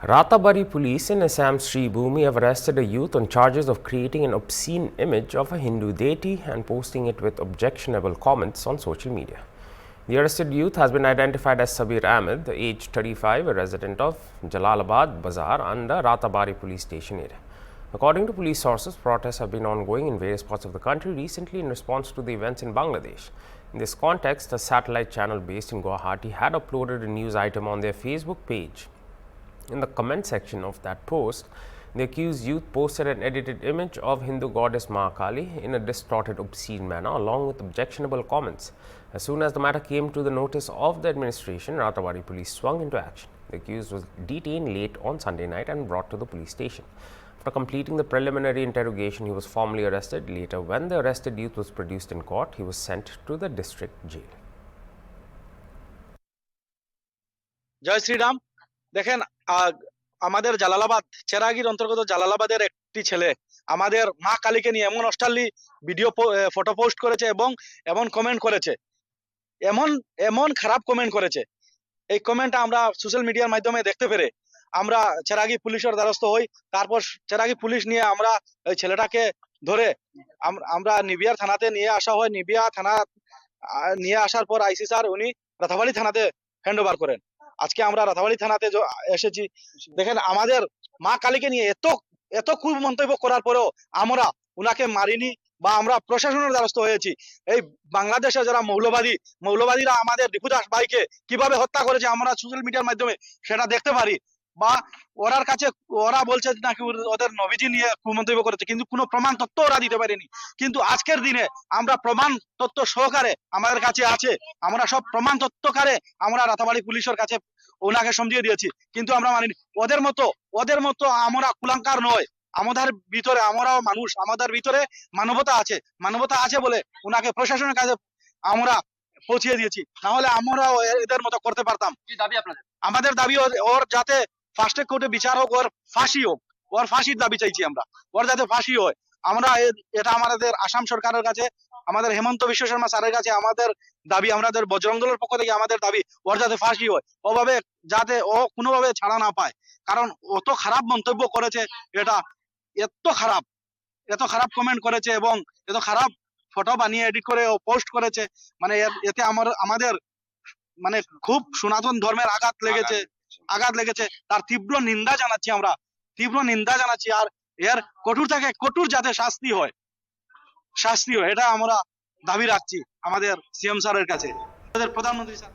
Ratabari police in Assam's Sri Bhumi have arrested a youth on charges of creating an obscene image of a Hindu deity and posting it with objectionable comments on social media. The arrested youth has been identified as Sabir Ahmed, age 35, a resident of Jalalabad Bazaar and the Ratabari police station area. According to police sources, protests have been ongoing in various parts of the country recently in response to the events in Bangladesh. In this context, a satellite channel based in Guwahati had uploaded a news item on their Facebook page. In the comment section of that post, the accused youth posted an edited image of Hindu goddess Mahakali in a distorted, obscene manner, along with objectionable comments. As soon as the matter came to the notice of the administration, Ratabari police swung into action. The accused was detained late on Sunday night and brought to the police station. After completing the preliminary interrogation, he was formally arrested. Later, when the arrested youth was produced in court, he was sent to the district jail. জয় শ্রীরাম। দেখেন, আমাদের জালালাবাদ চেরাগীর অন্তর্গত জালালাবাদের একটি ছেলে আমাদের মা কালীকে নিয়ে এমন অশ্লীল ভিডিও ফটো পোস্ট করেছে এবং এমন কমেন্ট করেছে, এমন খারাপ কমেন্ট করেছে। এই কমেন্টটা আমরা সোশ্যাল মিডিয়ার মাধ্যমে দেখতে পেরে আমরা চেরাগী পুলিশের দ্বারস্থ হই। তারপর চেরাগী পুলিশ নিয়ে আমরা এই ছেলেটাকে ধরে আমরা নিবিয়ার থানাতে নিয়ে আসা হয়। নিবিয়া থানা নিয়ে আসার পর আইসি স্যার উনি রাতাবাড়ি থানাতে হ্যান্ড ওভার করেন। আজকে আমরা রাতাবাড়ি থানাতে এসেছি। দেখেন, আমাদের মা কালীকে নিয়ে এত খুব মন্তব্য করার পরেও আমরা উনাকে মারিনি বা আমরা প্রশাসনের দ্বারস্থ হয়েছি। এই বাংলাদেশে যারা মৌলবাদীরা আমাদের দীপুদাস ভাইকে কিভাবে হত্যা করেছে আমরা সোশ্যাল মিডিয়ার মাধ্যমে সেটা দেখতে পারি। বা ওরা বলছে নাকি ওদের নবীজি নিয়ে কুমন্তব্য করেছে, কিন্তু কোনো প্রমাণ তথ্য ওরা দিতে পারেনি। কিন্তু আজকের দিনে আমরা প্রমাণ তথ্য সহকারে আমাদের কাছে আছে, আমরা সব প্রমাণ তথ্যকারে আমরা রাতাবাড়ি পুলিশের কাছে ওনাকে সমঝিয়ে দিয়েছি, কিন্তু আমরা মানিনি। ওদের মতো আমরা কুলাঙ্কার নয়। আমাদের ভিতরে আমরাও মানুষ, আমাদের ভিতরে মানবতা আছে বলে ওনাকে প্রশাসনের কাছে আমরা পৌঁছিয়ে দিয়েছি। না হলে আমরাও এদের মতো করতে পারতাম। কি দাবি আপনাদের? আমাদের দাবি ওর যাতে ফার্স্ট কোর্টে বিচার হোক, ওর ফাঁসি হোক। ওর ফাঁসির দাবি চাইছি আমরা, ওর যাতে ফাঁসি হয়। আমরা এটা আমাদের আসাম সরকারের কাছে, আমাদের হেমন্ত বিশ্ব শর্মা স্যারের কাছে আমাদের দাবি, আমাদের বজরং দলের পক্ষ থেকে আমাদের দাবি ওর যাতে ফাঁসি হয়, ওভাবে যাতে ও কোনোভাবে ছাড়া না পায়। কারণ অত খারাপ মন্তব্য করেছে, এটা এত খারাপ কমেন্ট করেছে এবং এত খারাপ ফটো বানিয়ে এডিট করে ও পোস্ট করেছে। মানে এতে আমাদের মানে খুব সনাতন ধর্মের আঘাত লেগেছে। তার তীব্র নিন্দা জানাচ্ছি। আর এর কঠোর থেকে কঠোর যাতে শাস্তি হয়, এটা আমরা দাবি রাখছি আমাদের সিএম স্যারের কাছে, আমাদের প্রধানমন্ত্রী স্যার।